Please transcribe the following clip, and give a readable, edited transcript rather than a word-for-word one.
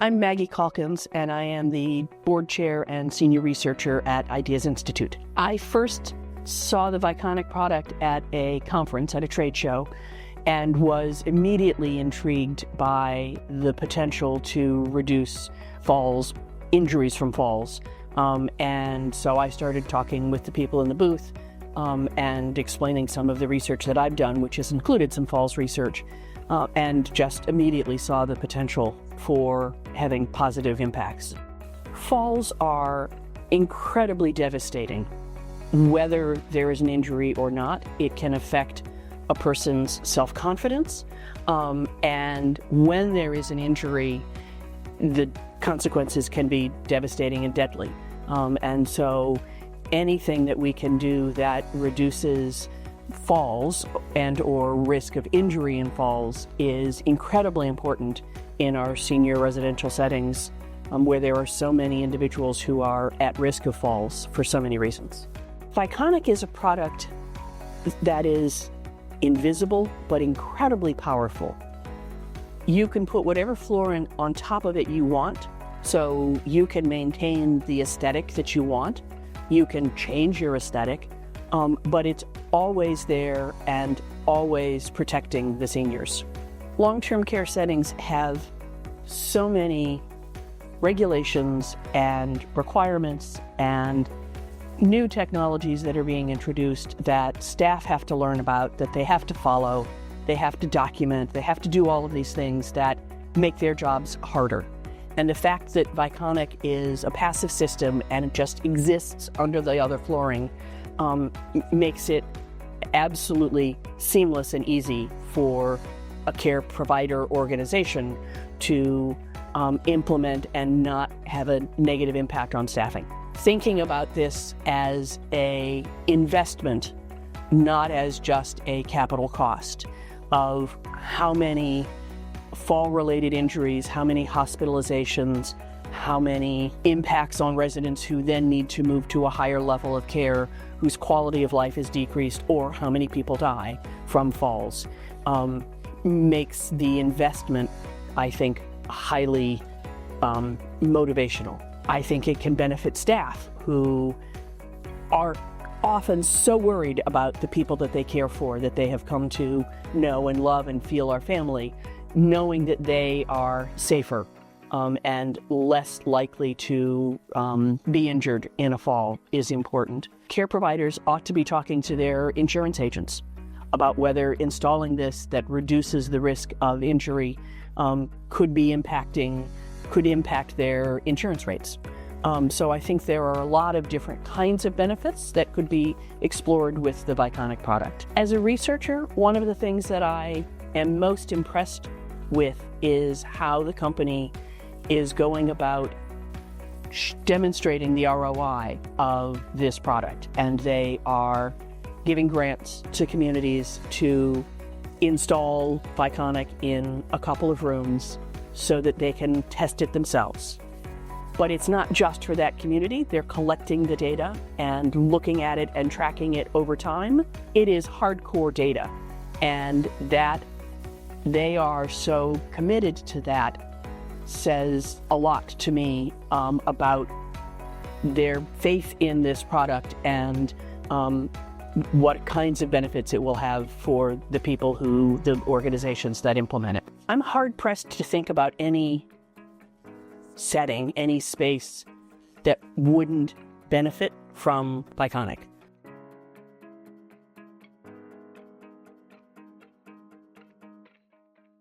I'm Maggie Calkins, and I am the board chair and senior researcher at Ideas Institute. I first saw the Viconic product at a conference, at a trade show, and was immediately intrigued by the potential to reduce falls, injuries from falls. And so I started talking with the people in the booth and explaining some of the research that I've done, which has included some falls research, and just immediately saw the potential for having positive impacts. Falls are incredibly devastating. Whether there is an injury or not, it can affect a person's self-confidence, and when there is an injury, the consequences can be devastating and deadly. And so anything that we can do that reduces falls and or risk of injury in falls is incredibly important in our senior residential settings, where there are so many individuals who are at risk of falls for so many reasons. Viconic is a product that is invisible but incredibly powerful. You can put whatever flooring on top of it you want, so you can maintain the aesthetic that you want. You can change your aesthetic, but it's always there and always protecting the seniors. Long-term care settings have so many regulations and requirements and new technologies that are being introduced that staff have to learn about, that they have to follow, they have to document, they have to do all of these things that make their jobs harder. And the fact that Viconic is a passive system and it just exists under the other flooring makes it absolutely seamless and easy for a care provider organization to implement and not have a negative impact on staffing. Thinking about this as an investment, not as just a capital cost of how many fall-related injuries, how many hospitalizations, how many impacts on residents who then need to move to a higher level of care, whose quality of life is decreased, or how many people die from falls, makes the investment, I think, highly motivational. I think it can benefit staff who are often so worried about the people that they care for, that they have come to know and love and feel are family. Knowing that they are safer and less likely to be injured in a fall is important. Care providers ought to be talking to their insurance agents about whether installing this that reduces the risk of injury could impact their insurance rates. So I think there are a lot of different kinds of benefits that could be explored with the Viconic product. As a researcher, one of the things that I am most impressed with is how the company is going about demonstrating the ROI of this product. And they are giving grants to communities to install Viconic in a couple of rooms so that they can test it themselves. But it's not just for that community. They're collecting the data and looking at it and tracking it over time. It is hardcore data, and that they are so committed to that says a lot to me about their faith in this product and what kinds of benefits it will have for the people the organizations that implement it. I'm hard-pressed to think about any setting, any space that wouldn't benefit from Viconic.